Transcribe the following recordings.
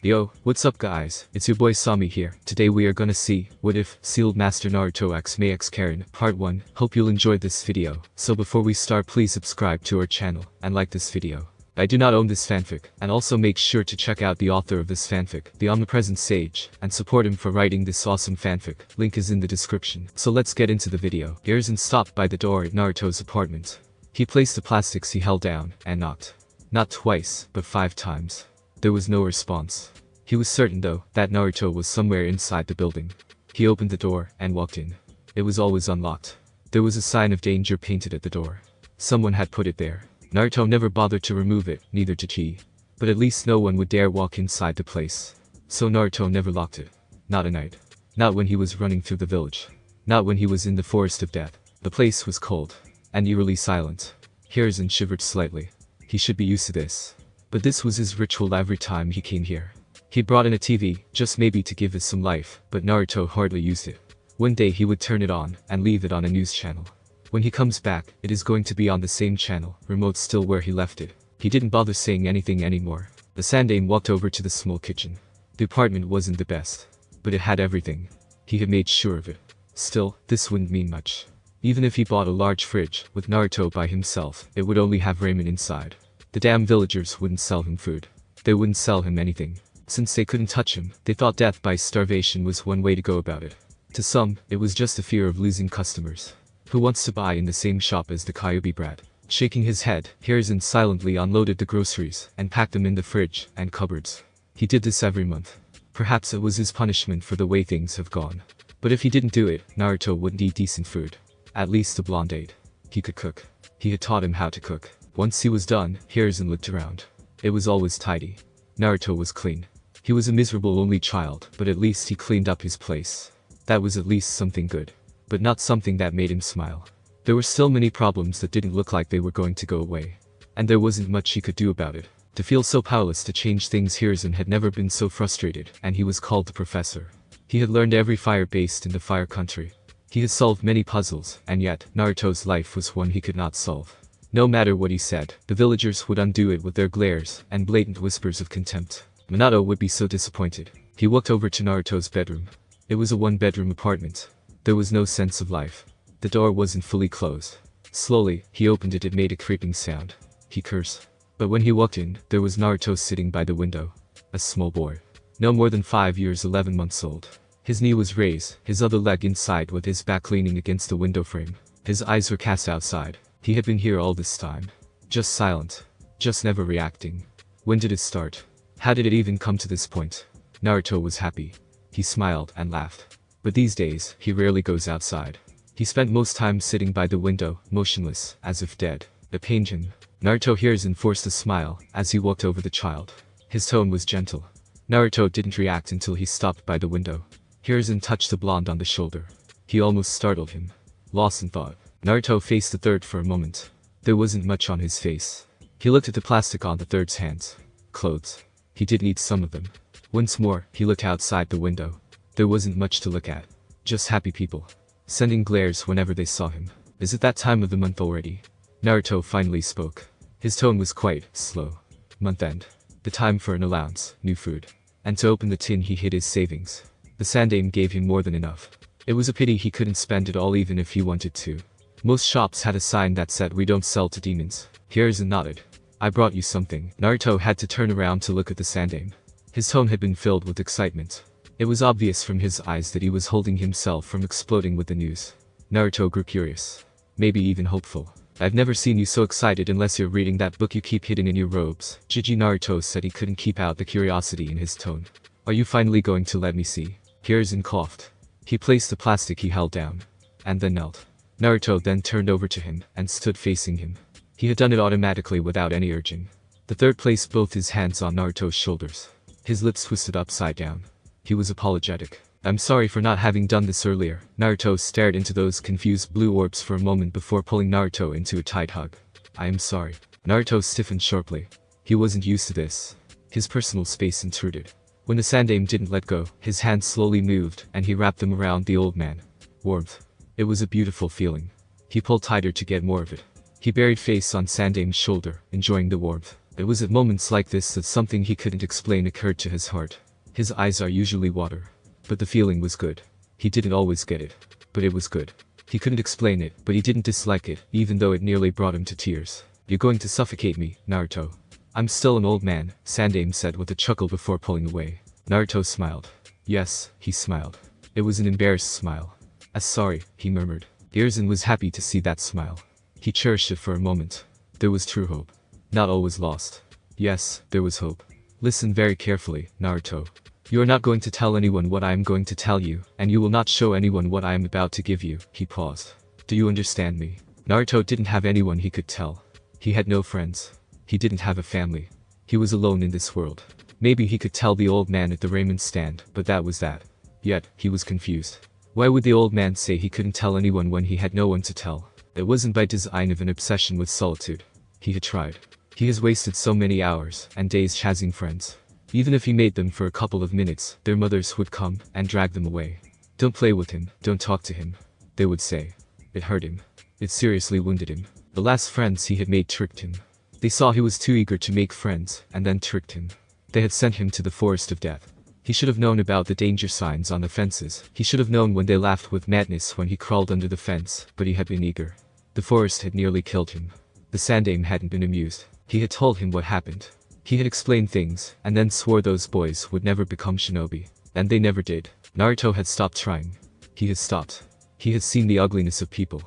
Yo, what's up guys, it's your boy Sami here. Today we are gonna see, what if, Sealed Master Naruto X May X Karin, Part 1. Hope you'll enjoy this video. So before we start, please subscribe to our channel, and like this video. I do not own this fanfic, and also make sure to check out the author of this fanfic, the Omnipresent Sage, and support him for writing this awesome fanfic. Link is in the description. So let's get into the video. Hiruzen stopped by the door at Naruto's apartment. He placed the plastics he held down, and knocked. Not twice, but 5 times. There was no response. He was certain though, that Naruto was somewhere inside the building. He opened the door, and walked in. It was always unlocked. There was a sign of danger painted at the door. Someone had put it there. Naruto never bothered to remove it, neither did he. But at least no one would dare walk inside the place. So Naruto never locked it. Not at night. Not when he was running through the village. Not when he was in the forest of death. The place was cold. And eerily silent. Hiruzen shivered slightly. He should be used to this. But this was his ritual every time he came here. He brought in a TV, just maybe to give it some life, but Naruto hardly used it. One day he would turn it on, and leave it on a news channel. When he comes back, it is going to be on the same channel, remote still where he left it. He didn't bother saying anything anymore. The Sandaime walked over to the small kitchen. The apartment wasn't the best. But it had everything. He had made sure of it. Still, this wouldn't mean much. Even if he bought a large fridge, with Naruto by himself, it would only have ramen inside. The damn villagers wouldn't sell him food. They wouldn't sell him anything. Since they couldn't touch him, they thought death by starvation was one way to go about it. To some, it was just a fear of losing customers. Who wants to buy in the same shop as the Kyuubi brat? Shaking his head, Hiruzen silently unloaded the groceries, and packed them in the fridge and cupboards. He did this every month. Perhaps it was his punishment for the way things have gone. But if he didn't do it, Naruto wouldn't eat decent food. At least the blonde ate. He could cook. He had taught him how to cook. Once he was done, Hiruzen looked around. It was always tidy. Naruto was clean. He was a miserable only child, but at least he cleaned up his place. That was at least something good. But not something that made him smile. There were still many problems that didn't look like they were going to go away. And there wasn't much he could do about it. To feel so powerless to change things, Hiruzen had never been so frustrated, and he was called the professor. He had learned every fire based in the fire country. He had solved many puzzles, and yet, Naruto's life was one he could not solve. No matter what he said, the villagers would undo it with their glares and blatant whispers of contempt. Minato would be so disappointed. He walked over to Naruto's bedroom. It was a one-bedroom apartment. There was no sense of life. The door wasn't fully closed. Slowly, he opened it. It made a creaking sound. He cursed. But when he walked in, there was Naruto sitting by the window. A small boy. No more than 5 years 11 months old. His knee was raised, his other leg inside with his back leaning against the window frame. His eyes were cast outside. He had been here all this time. Just silent. Just never reacting. When did it start? How did it even come to this point? Naruto was happy. He smiled and laughed. But these days, he rarely goes outside. He spent most time sitting by the window, motionless, as if dead. It pained him. Naruto Hiruzen forced a smile, as he walked over the child. His tone was gentle. Naruto didn't react until he stopped by the window. Hiruzen touched the blonde on the shoulder. He almost startled him. Lost in thought. Naruto faced the third for a moment. There wasn't much on his face. He looked at the plastic on the third's hands. Clothes. He did need some of them. Once more, he looked outside the window. There wasn't much to look at. Just happy people. Sending glares whenever they saw him. Is it that time of the month already? Naruto finally spoke. His tone was quite slow. Month end. The time for an allowance, new food. And to open the tin he hid his savings. The Sandaime gave him more than enough. It was a pity he couldn't spend it all even if he wanted to. Most shops had a sign that said we don't sell to demons. Hiruzen nodded. I brought you something. Naruto had to turn around to look at the Sandaime. His tone had been filled with excitement. It was obvious from his eyes that he was holding himself from exploding with the news. Naruto grew curious. Maybe even hopeful. I've never seen you so excited unless you're reading that book you keep hidden in your robes. Gigi. Naruto said he couldn't keep out the curiosity in his tone. Are you finally going to let me see? Hiruzen coughed. He placed the plastic he held down. And then knelt. Naruto then turned over to him, and stood facing him. He had done it automatically without any urging. The third placed both his hands on Naruto's shoulders. His lips twisted upside down. He was apologetic. I'm sorry for not having done this earlier. Naruto stared into those confused blue orbs for a moment before pulling Naruto into a tight hug. I am sorry. Naruto stiffened sharply. He wasn't used to this. His personal space intruded. When the Sandaime didn't let go, his hands slowly moved, and he wrapped them around the old man. Warmth. It was a beautiful feeling. He pulled tighter to get more of it. He buried face on Sandaime's shoulder, enjoying the warmth. It was at moments like this that something he couldn't explain occurred to his heart. His eyes are usually water. But the feeling was good. He didn't always get it. But it was good. He couldn't explain it, but he didn't dislike it, even though it nearly brought him to tears. "You're going to suffocate me, Naruto." "I'm still an old man," Sandaime said with a chuckle before pulling away. Naruto smiled. Yes, he smiled. It was an embarrassed smile. Sorry," he murmured. Hiruzen was happy to see that smile. He cherished it for a moment. There was true hope. Not all was lost. Yes, there was hope. "Listen very carefully, Naruto. You are not going to tell anyone what I am going to tell you, and you will not show anyone what I am about to give you." He paused. "Do you understand me?" Naruto didn't have anyone he could tell. He had no friends. He didn't have a family. He was alone in this world. Maybe he could tell the old man at the ramen stand, but that was that. Yet, he was confused. Why would the old man say he couldn't tell anyone when he had no one to tell? It wasn't by design of an obsession with solitude. He had tried. He has wasted so many hours and days chasing friends. Even if he made them for a couple of minutes, their mothers would come and drag them away. "Don't play with him, don't talk to him," they would say. It hurt him. It seriously wounded him. The last friends he had made tricked him. They saw he was too eager to make friends, and then tricked him. They had sent him to the forest of death. He should have known about the danger signs on the fences. He should have known when they laughed with madness when he crawled under the fence, but he had been eager. The forest had nearly killed him. The Sandaime hadn't been amused. He had told him what happened. He had explained things, and then swore those boys would never become shinobi. And they never did. Naruto had stopped trying. He had stopped. He had seen the ugliness of people.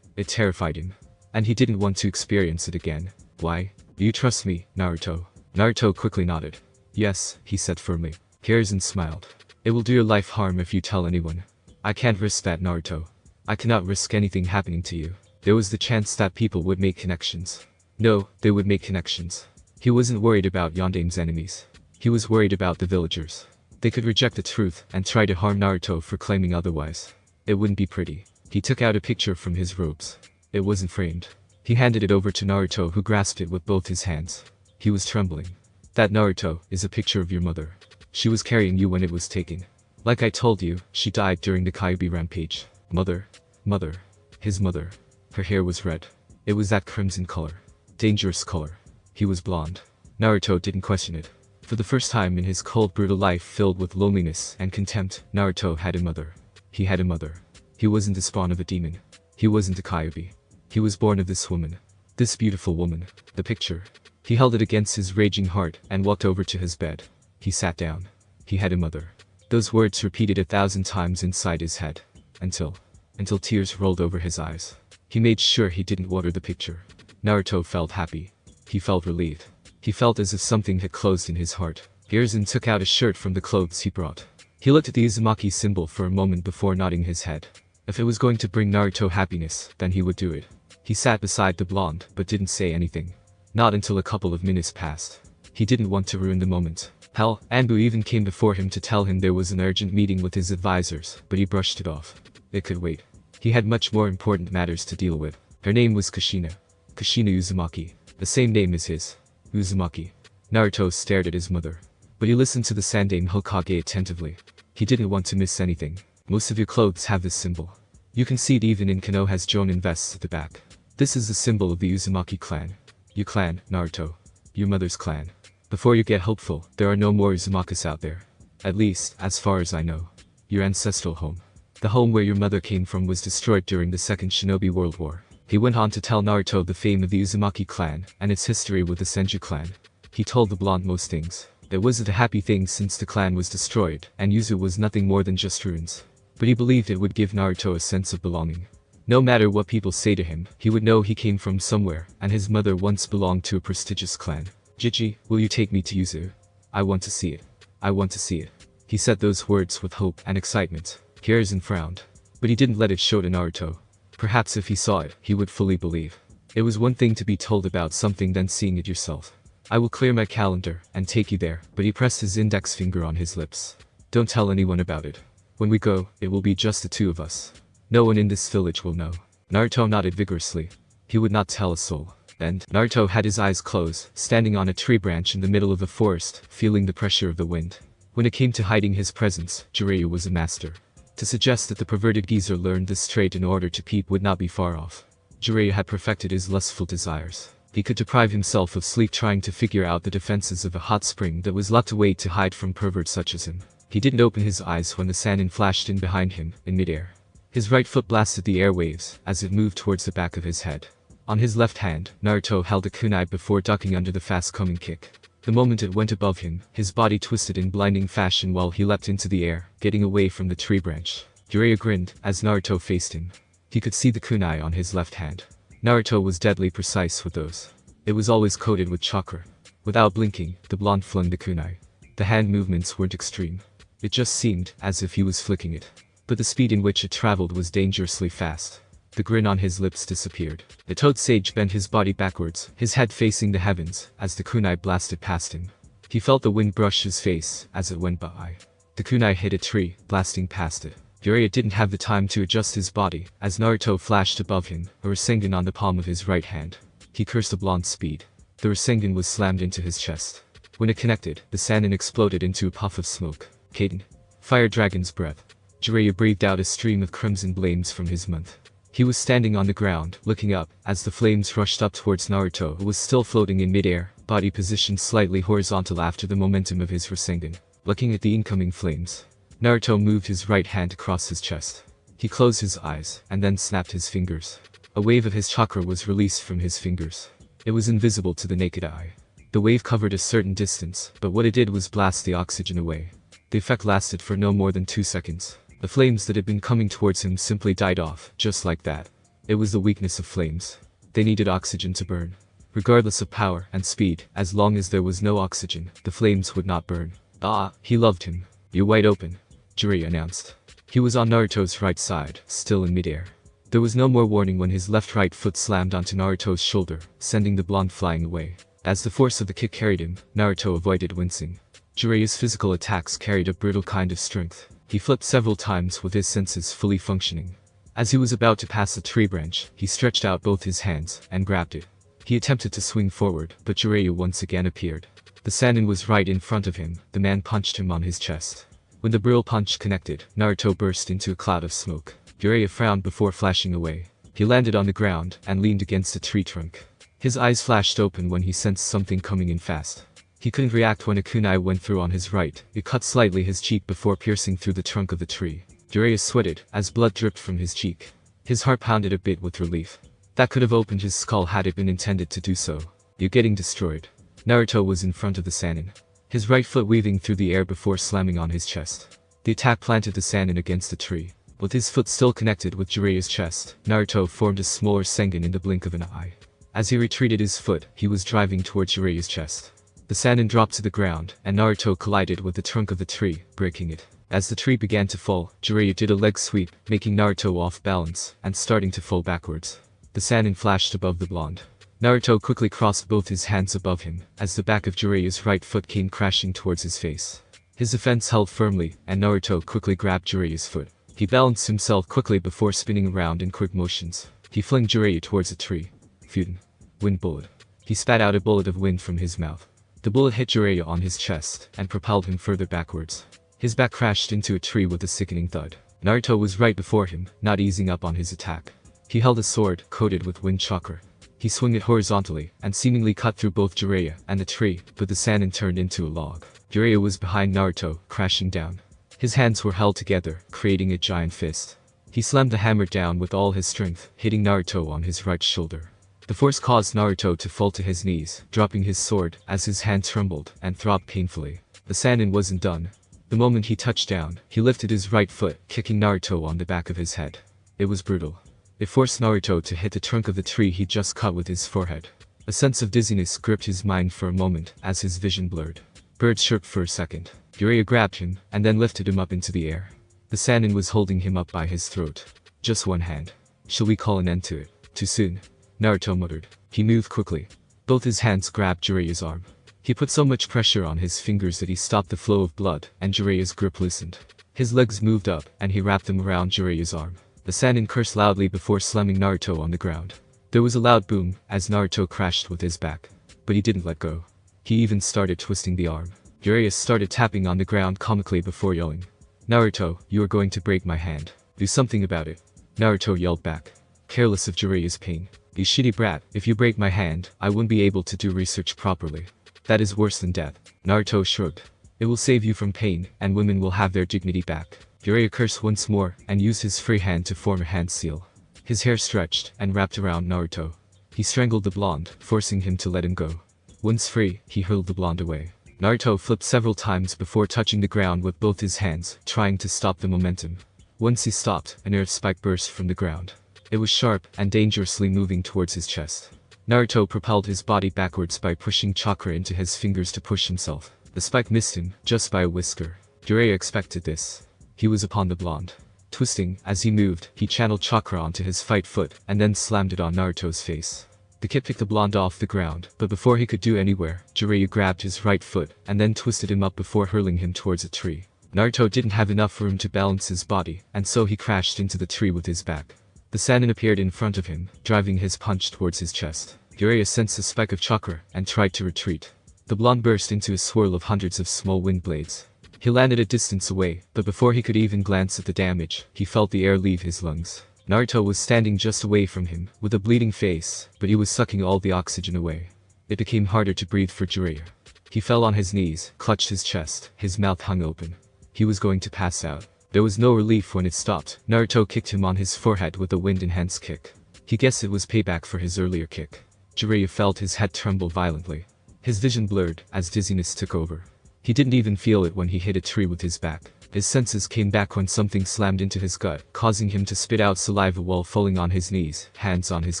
It terrified him. And he didn't want to experience it again. "Why? Do you trust me, Naruto?" Naruto quickly nodded. "Yes," he said firmly. Hiruzen smiled. "It will do your life harm if you tell anyone." "I can't risk that, Naruto. I cannot risk anything happening to you." There was the chance that people would make connections. No, they would make connections. He wasn't worried about Yondaime's enemies. He was worried about the villagers. They could reject the truth and try to harm Naruto for claiming otherwise. It wouldn't be pretty. He took out a picture from his robes. It wasn't framed. He handed it over to Naruto, who grasped it with both his hands. He was trembling. "That, Naruto, is a picture of your mother. She was carrying you when it was taken. Like I told you, she died during the Kyuubi rampage." Mother. Mother. His mother. Her hair was red. It was that crimson color. Dangerous color. He was blonde. Naruto didn't question it. For the first time in his cold, brutal life filled with loneliness and contempt, Naruto had a mother. He had a mother. He wasn't the spawn of a demon. He wasn't a Kyuubi. He was born of this woman. This beautiful woman. The picture. He held it against his raging heart and walked over to his bed. He sat down. He had a mother. Those words repeated 1,000 times inside his head. Until tears rolled over his eyes. He made sure he didn't water the picture. Naruto felt happy. He felt relieved. He felt as if something had closed in his heart. Hiruzen took out a shirt from the clothes he brought. He looked at the Uzumaki symbol for a moment before nodding his head. If it was going to bring Naruto happiness, then he would do it. He sat beside the blonde, but didn't say anything. Not until a couple of minutes passed. He didn't want to ruin the moment. Hell, Anbu even came before him to tell him there was an urgent meeting with his advisors, but he brushed it off. It could wait. He had much more important matters to deal with. Her name was Kushina. Kushina Uzumaki. The same name as his. Uzumaki. Naruto stared at his mother. But he listened to the Sandaime Hokage attentively. He didn't want to miss anything. "Most of your clothes have this symbol. You can see it even in Konoha's Jonin vests at the back. This is the symbol of the Uzumaki clan. Your clan, Naruto. Your mother's clan. Before you get hopeful, there are no more Uzumakas out there. At least, as far as I know. Your ancestral home. The home where your mother came from was destroyed during the Second Shinobi World War." He went on to tell Naruto the fame of the Uzumaki clan and its history with the Senju clan. He told the blonde most things. It wasn't a happy thing since the clan was destroyed, and Uzu was nothing more than just ruins. But he believed it would give Naruto a sense of belonging. No matter what people say to him, he would know he came from somewhere, and his mother once belonged to a prestigious clan. "Jiji, will you take me to Uzu? I want to see it. I want to see it." He said those words with hope and excitement. Hiruzen frowned. But he didn't let it show to Naruto. Perhaps if he saw it, he would fully believe. It was one thing to be told about something than seeing it yourself. "I will clear my calendar and take you there," but he pressed his index finger on his lips. "Don't tell anyone about it. When we go, it will be just the two of us. No one in this village will know." Naruto nodded vigorously. He would not tell a soul. And Naruto had his eyes closed, standing on a tree branch in the middle of the forest, feeling the pressure of the wind. When it came to hiding his presence, Jiraiya was a master. To suggest that the perverted geezer learned this trait in order to peep would not be far off. Jiraiya had perfected his lustful desires. He could deprive himself of sleep trying to figure out the defenses of a hot spring that was locked away to hide from perverts such as him. He didn't open his eyes when the Sannin flashed in behind him, in midair. His right foot blasted the airwaves as it moved towards the back of his head. On his left hand, Naruto held a kunai before ducking under the fast-coming kick. The moment it went above him, his body twisted in blinding fashion while he leapt into the air, getting away from the tree branch. Jiraiya grinned as Naruto faced him. He could see the kunai on his left hand. Naruto was deadly precise with those. It was always coated with chakra. Without blinking, the blonde flung the kunai. The hand movements weren't extreme. It just seemed as if he was flicking it. But the speed in which it traveled was dangerously fast. The grin on his lips disappeared. The toad sage bent his body backwards, his head facing the heavens, as the kunai blasted past him. He felt the wind brush his face as it went by. The kunai hit a tree, blasting past it. Jiraiya didn't have the time to adjust his body, as Naruto flashed above him, a Rasengan on the palm of his right hand. He cursed the blonde's speed. The Rasengan was slammed into his chest. When it connected, the Sannin exploded into a puff of smoke. Kaden. Fire Dragon's breath. Jiraiya breathed out a stream of crimson flames from his mouth. He was standing on the ground, looking up, as the flames rushed up towards Naruto who was still floating in midair, body positioned slightly horizontal after the momentum of his Rasengan. Looking at the incoming flames, Naruto moved his right hand across his chest. He closed his eyes, and then snapped his fingers. A wave of his chakra was released from his fingers. It was invisible to the naked eye. The wave covered a certain distance, but what it did was blast the oxygen away. The effect lasted for no more than 2 seconds. The flames that had been coming towards him simply died off, just like that. It was the weakness of flames. They needed oxygen to burn. Regardless of power and speed, as long as there was no oxygen, the flames would not burn. Ah, he loved him. "You're wide open," Jiraiya announced. He was on Naruto's right side, still in midair. There was no more warning when his right foot slammed onto Naruto's shoulder, sending the blonde flying away. As the force of the kick carried him, Naruto avoided wincing. Jiraiya's physical attacks carried a brutal kind of strength. He flipped several times with his senses fully functioning. As he was about to pass a tree branch, he stretched out both his hands and grabbed it. He attempted to swing forward, but Jiraiya once again appeared. The Sannin was right in front of him. The man punched him on his chest. When the brutal punch connected, Naruto burst into a cloud of smoke. Jiraiya frowned before flashing away. He landed on the ground and leaned against a tree trunk. His eyes flashed open when he sensed something coming in fast. He couldn't react when a kunai went through on his right. It cut slightly his cheek before piercing through the trunk of the tree. Jiraiya sweated as blood dripped from his cheek. His heart pounded a bit with relief. That could have opened his skull had it been intended to do so. "You're getting destroyed." Naruto was in front of the Sannin, his right foot weaving through the air before slamming on his chest. The attack planted the Sannin against the tree. With his foot still connected with Jiraiya's chest, Naruto formed a smaller Sengen in the blink of an eye. As he retreated his foot, he was driving towards Jiraiya's chest. The Sannin dropped to the ground, and Naruto collided with the trunk of the tree, breaking it. As the tree began to fall, Jiraiya did a leg sweep, making Naruto off balance, and starting to fall backwards. The Sannin flashed above the blonde. Naruto quickly crossed both his hands above him, as the back of Jiraiya's right foot came crashing towards his face. His defense held firmly, and Naruto quickly grabbed Jiraiya's foot. He balanced himself quickly before spinning around in quick motions. He flung Jiraiya towards a tree. Fuden. Wind bullet. He spat out a bullet of wind from his mouth. The bullet hit Jiraiya on his chest, and propelled him further backwards. His back crashed into a tree with a sickening thud. Naruto was right before him, not easing up on his attack. He held a sword, coated with wind chakra. He swung it horizontally, and seemingly cut through both Jiraiya and the tree, but the Sannin turned into a log. Jiraiya was behind Naruto, crashing down. His hands were held together, creating a giant fist. He slammed the hammer down with all his strength, hitting Naruto on his right shoulder. The force caused Naruto to fall to his knees, dropping his sword as his hand trembled and throbbed painfully. The Sannin wasn't done. The moment he touched down, he lifted his right foot, kicking Naruto on the back of his head. It was brutal. It forced Naruto to hit the trunk of the tree he just cut with his forehead. A sense of dizziness gripped his mind for a moment as his vision blurred. Birds chirped for a second. Jiraiya grabbed him, and then lifted him up into the air. The Sannin was holding him up by his throat. Just one hand. "Shall we call an end to it?" "Too soon," Naruto muttered. He moved quickly. Both his hands grabbed Jiraiya's arm. He put so much pressure on his fingers that he stopped the flow of blood, and Jiraiya's grip loosened. His legs moved up, and he wrapped them around Jiraiya's arm. The Sannin cursed loudly before slamming Naruto on the ground. There was a loud boom, as Naruto crashed with his back. But he didn't let go. He even started twisting the arm. Jiraiya started tapping on the ground comically before yelling, "Naruto, you are going to break my hand. Do something about it." Naruto yelled back, careless of Jiraiya's pain. "You shitty brat, if you break my hand, I won't be able to do research properly. That is worse than death." Naruto shrugged. "It will save you from pain, and women will have their dignity back." Jiraiya cursed once more, and used his free hand to form a hand seal. His hair stretched, and wrapped around Naruto. He strangled the blonde, forcing him to let him go. Once free, he hurled the blonde away. Naruto flipped several times before touching the ground with both his hands, trying to stop the momentum. Once he stopped, an earth spike burst from the ground. It was sharp, and dangerously moving towards his chest. Naruto propelled his body backwards by pushing chakra into his fingers to push himself. The spike missed him, just by a whisker. Jiraiya expected this. He was upon the blonde. Twisting, as he moved, he channeled chakra onto his fight foot, and then slammed it on Naruto's face. The kid picked the blonde off the ground, but before he could do anywhere, Jiraiya grabbed his right foot, and then twisted him up before hurling him towards a tree. Naruto didn't have enough room to balance his body, and so he crashed into the tree with his back. The Sannin appeared in front of him, driving his punch towards his chest. Jiraiya sensed a spike of chakra, and tried to retreat. The blonde burst into a swirl of hundreds of small wind blades. He landed a distance away, but before he could even glance at the damage, he felt the air leave his lungs. Naruto was standing just away from him, with a bleeding face, but he was sucking all the oxygen away. It became harder to breathe for Jiraiya. He fell on his knees, clutched his chest, his mouth hung open. He was going to pass out. There was no relief when it stopped. Naruto kicked him on his forehead with a wind-enhanced kick. He guessed it was payback for his earlier kick. Jiraiya felt his head tremble violently. His vision blurred, as dizziness took over. He didn't even feel it when he hit a tree with his back. His senses came back when something slammed into his gut, causing him to spit out saliva while falling on his knees, hands on his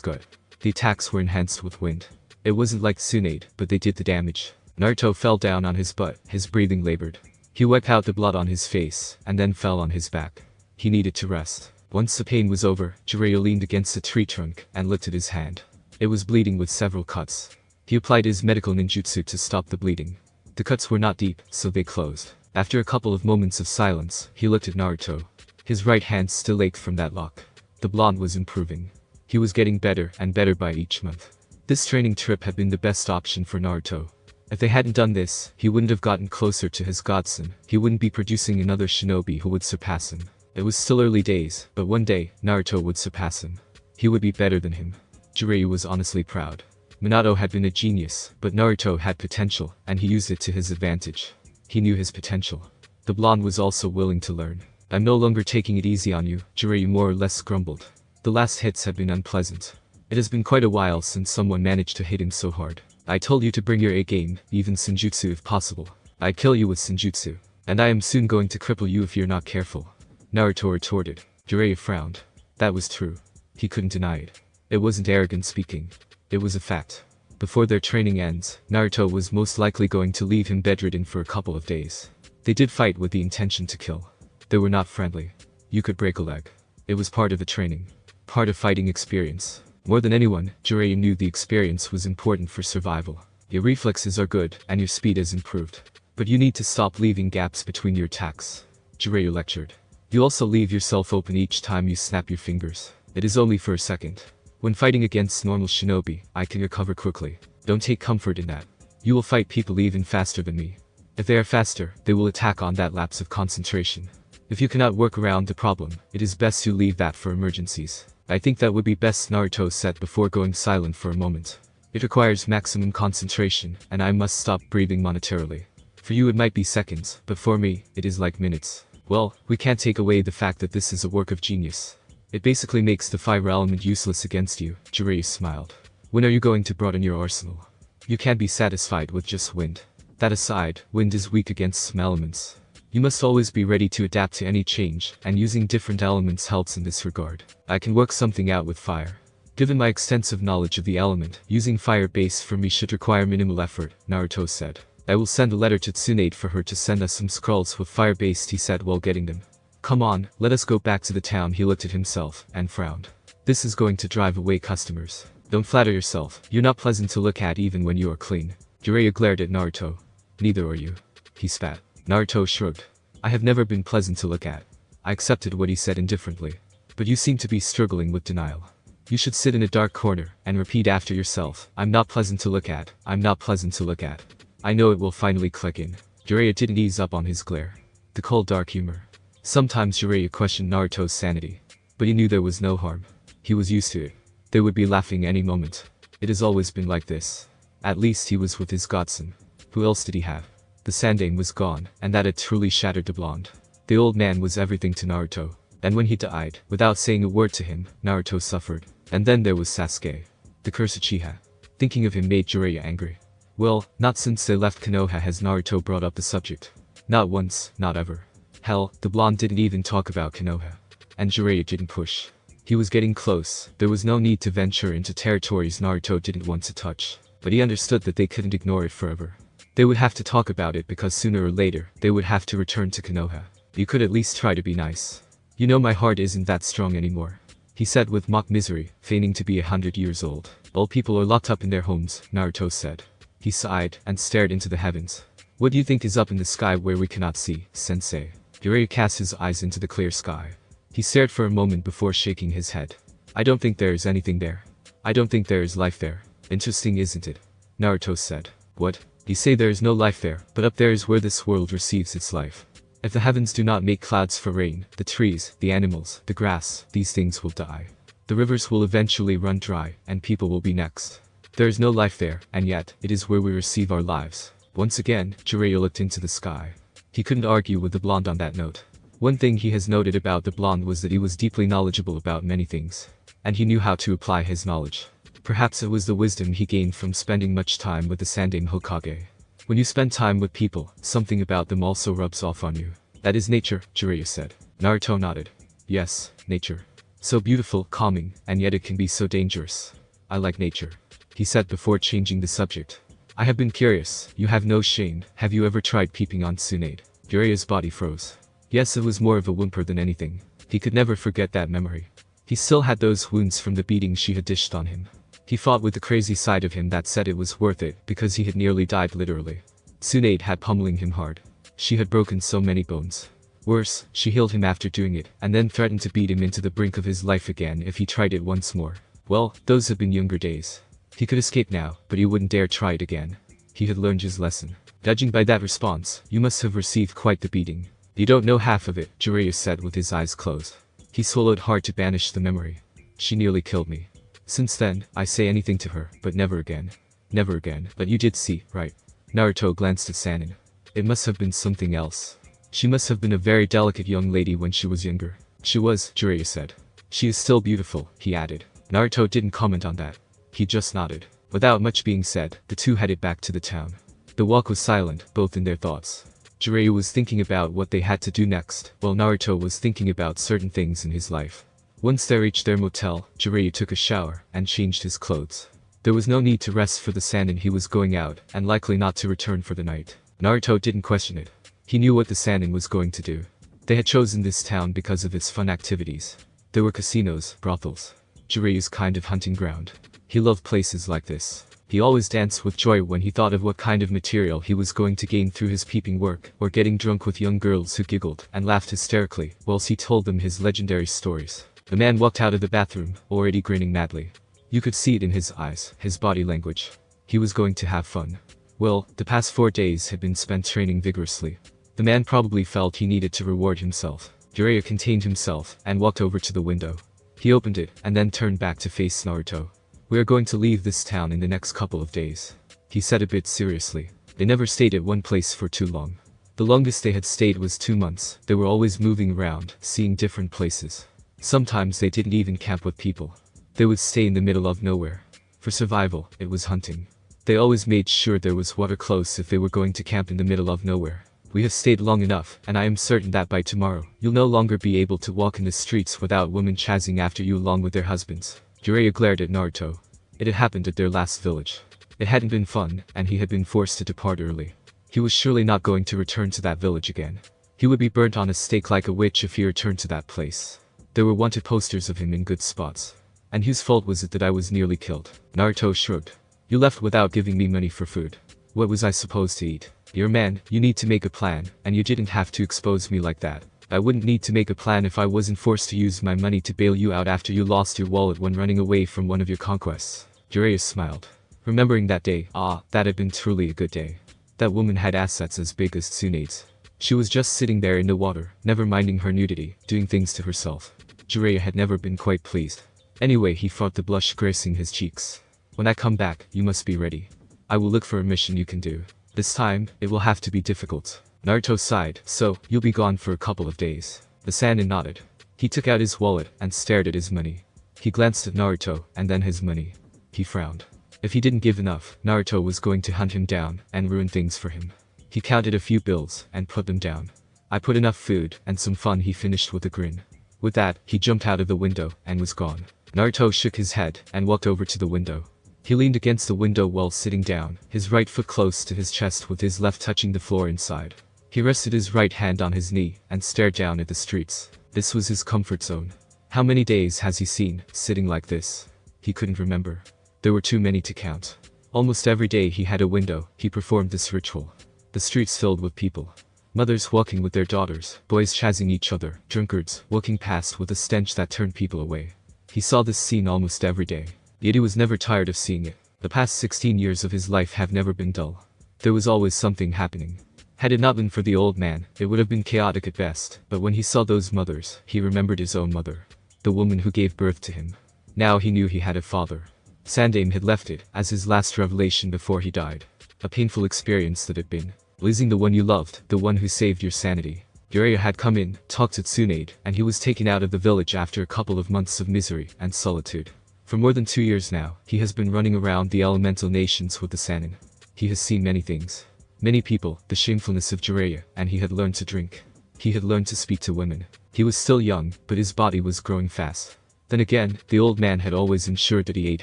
gut. The attacks were enhanced with wind. It wasn't like Tsunade, but they did the damage. Naruto fell down on his butt, his breathing labored. He wiped out the blood on his face, and then fell on his back. He needed to rest. Once the pain was over, Jiraiya leaned against a tree trunk, and lifted his hand. It was bleeding with several cuts. He applied his medical ninjutsu to stop the bleeding. The cuts were not deep, so they closed. After a couple of moments of silence, he looked at Naruto. His right hand still ached from that lock. The blonde was improving. He was getting better and better by each month. This training trip had been the best option for Naruto. If they hadn't done this, he wouldn't have gotten closer to his godson. He wouldn't be producing another shinobi who would surpass him. It was still early days, but one day, Naruto would surpass him. He would be better than him. Jiraiya was honestly proud. Minato had been a genius, but Naruto had potential, and he used it to his advantage. He knew his potential. The blonde was also willing to learn. "I'm no longer taking it easy on you," Jiraiya more or less grumbled. The last hits had been unpleasant. "It has been quite a while since someone managed to hit him so hard. I told you to bring your A game, even Senjutsu if possible. I'd kill you with Senjutsu. And I am soon going to cripple you if you're not careful," Naruto retorted. Jiraiya frowned. That was true. He couldn't deny it. It wasn't arrogant speaking. It was a fact. Before their training ends, Naruto was most likely going to leave him bedridden for a couple of days. They did fight with the intention to kill. They were not friendly. You could break a leg. It was part of the training. Part of fighting experience. More than anyone, Jiraiya knew the experience was important for survival. Your reflexes are good, and your speed has improved. But you need to stop leaving gaps between your attacks, Jiraiya lectured. You also leave yourself open each time you snap your fingers. It is only for a second. When fighting against normal shinobi, I can recover quickly. Don't take comfort in that. You will fight people even faster than me. If they are faster, they will attack on that lapse of concentration. If you cannot work around the problem, it is best you leave that for emergencies. I think that would be best, Naruto said before going silent for a moment. It requires maximum concentration, and I must stop breathing monetarily. For you it might be seconds, but for me, it is like minutes. Well, we can't take away the fact that this is a work of genius. It basically makes the fire element useless against you, Jiraiya smiled. When are you going to broaden your arsenal? You can't be satisfied with just wind. That aside, wind is weak against some elements. You must always be ready to adapt to any change, and using different elements helps in this regard. I can work something out with fire. Given my extensive knowledge of the element, using fire base for me should require minimal effort, Naruto said. I will send a letter to Tsunade for her to send us some scrolls with fire based, he said while getting them. Come on, let us go back to the town. He looked at himself, and frowned. This is going to drive away customers. Don't flatter yourself, you're not pleasant to look at even when you are clean. Jiraiya glared at Naruto. Neither are you. He spat. Naruto shrugged. I have never been pleasant to look at. I accepted what he said indifferently. But you seem to be struggling with denial. You should sit in a dark corner, and repeat after yourself, I'm not pleasant to look at, I'm not pleasant to look at. I know it will finally click in. Jiraiya didn't ease up on his glare. The cold dark humor. Sometimes Jiraiya questioned Naruto's sanity. But he knew there was no harm. He was used to it. They would be laughing any moment. It has always been like this. At least he was with his godson. Who else did he have? The Sandaime was gone, and that had truly shattered the blonde. The old man was everything to Naruto. And when he died, without saying a word to him, Naruto suffered. And then there was Sasuke. The cursed Uchiha. Thinking of him made Jiraiya angry. Well, not since they left Konoha has Naruto brought up the subject. Not once, not ever. Hell, the blonde didn't even talk about Konoha. And Jiraiya didn't push. He was getting close. There was no need to venture into territories Naruto didn't want to touch. But he understood that they couldn't ignore it forever. They would have to talk about it because sooner or later, they would have to return to Konoha. You could at least try to be nice. You know my heart isn't that strong anymore. He said with mock misery, feigning to be 100 years old. All people are locked up in their homes, Naruto said. He sighed and stared into the heavens. What do you think is up in the sky where we cannot see, sensei? Jiraiya cast his eyes into the clear sky. He stared for a moment before shaking his head. I don't think there is anything there. I don't think there is life there. Interesting, isn't it? Naruto said. What? You say there is no life there, but up there is where this world receives its life. If the heavens do not make clouds for rain, the trees, the animals, the grass, these things will die. The rivers will eventually run dry, and people will be next. There is no life there, and yet, it is where we receive our lives. Once again, Jiraiya looked into the sky. He couldn't argue with the blonde on that note. One thing he has noted about the blonde was that he was deeply knowledgeable about many things. And he knew how to apply his knowledge. Perhaps it was the wisdom he gained from spending much time with the Sandaime Hokage. When you spend time with people, something about them also rubs off on you. That is nature, Jiraiya said. Naruto nodded. Yes, nature. So beautiful, calming, and yet it can be so dangerous. I like nature. He said before changing the subject. I have been curious, you have no shame, have you ever tried peeping on Tsunade? Jiraiya's body froze. Yes, it was more of a whimper than anything. He could never forget that memory. He still had those wounds from the beating she had dished on him. He fought with the crazy side of him that said it was worth it because he had nearly died literally. Tsunade had pummeling him hard. She had broken so many bones. Worse, she healed him after doing it, and then threatened to beat him into the brink of his life again if he tried it once more. Well, those had been younger days. He could escape now, but he wouldn't dare try it again. He had learned his lesson. Judging by that response, you must have received quite the beating. You don't know half of it, Jiraiya said with his eyes closed. He swallowed hard to banish the memory. She nearly killed me. Since then, I say anything to her, but never again. Never again. But you did see, right? Naruto glanced at Sannin. It must have been something else. She must have been a very delicate young lady when she was younger. She was, Jiraiya said. She is still beautiful, he added. Naruto didn't comment on that. He just nodded. Without much being said, the two headed back to the town. The walk was silent, both in their thoughts. Jiraiya was thinking about what they had to do next, while Naruto was thinking about certain things in his life. Once they reached their motel, Jiraiya took a shower and changed his clothes. There was no need to rest for the Sannin. He was going out, and likely not to return for the night. Naruto didn't question it. He knew what the Sannin was going to do. They had chosen this town because of its fun activities. There were casinos, brothels. Jiraiya's kind of hunting ground. He loved places like this. He always danced with joy when he thought of what kind of material he was going to gain through his peeping work, or getting drunk with young girls who giggled and laughed hysterically whilst he told them his legendary stories. The man walked out of the bathroom, already grinning madly. You could see it in his eyes, his body language. He was going to have fun. Well, the past 4 days had been spent training vigorously. The man probably felt he needed to reward himself. Jiraiya contained himself and walked over to the window. He opened it and then turned back to face Naruto. We are going to leave this town in the next couple of days. He said a bit seriously. They never stayed at one place for too long. The longest they had stayed was 2 months. They were always moving around, seeing different places. Sometimes they didn't even camp with people. They would stay in the middle of nowhere. For survival, it was hunting. They always made sure there was water close if they were going to camp in the middle of nowhere. We have stayed long enough, and I am certain that by tomorrow, you'll no longer be able to walk in the streets without women chasing after you along with their husbands. Jiraiya glared at Naruto. It had happened at their last village. It hadn't been fun, and he had been forced to depart early. He was surely not going to return to that village again. He would be burnt on a stake like a witch if he returned to that place. There were wanted posters of him in good spots. And whose fault was it that I was nearly killed? Naruto shrugged. You left without giving me money for food. What was I supposed to eat? You're a man, you need to make a plan, and you didn't have to expose me like that. I wouldn't need to make a plan if I wasn't forced to use my money to bail you out after you lost your wallet when running away from one of your conquests. Jiraiya smiled. Remembering that day, that had been truly a good day. That woman had assets as big as Tsunade's. She was just sitting there in the water, never minding her nudity, doing things to herself. Jiraiya had never been quite pleased. Anyway, he fought the blush gracing his cheeks. When I come back, you must be ready. I will look for a mission you can do. This time, it will have to be difficult. Naruto sighed. So, you'll be gone for a couple of days. The Sannin nodded. He took out his wallet and stared at his money. He glanced at Naruto and then his money. He frowned. If he didn't give enough, Naruto was going to hunt him down and ruin things for him. He counted a few bills and put them down. I put enough food and some fun, he finished with a grin. With that, he jumped out of the window and was gone. Naruto shook his head and walked over to the window. He leaned against the window while sitting down, his right foot close to his chest with his left touching the floor inside. He rested his right hand on his knee and stared down at the streets. This was his comfort zone. How many days has he seen, sitting like this? He couldn't remember. There were too many to count. Almost every day he had a window, he performed this ritual. The streets filled with people. Mothers walking with their daughters, boys chasing each other, drunkards walking past with a stench that turned people away. He saw this scene almost every day. Yet he was never tired of seeing it. The past 16 years of his life have never been dull. There was always something happening. Had it not been for the old man, it would have been chaotic at best, but when he saw those mothers, he remembered his own mother. The woman who gave birth to him. Now he knew he had a father. Sandaime had left it as his last revelation before he died. A painful experience that had been. Losing the one you loved, the one who saved your sanity. Jiraiya had come in, talked to Tsunade, and he was taken out of the village after a couple of months of misery and solitude. For more than 2 years now, he has been running around the elemental nations with the Sannin. He has seen many things. Many people, the shamefulness of Jiraiya, and he had learned to drink. He had learned to speak to women. He was still young, but his body was growing fast. Then again, the old man had always ensured that he ate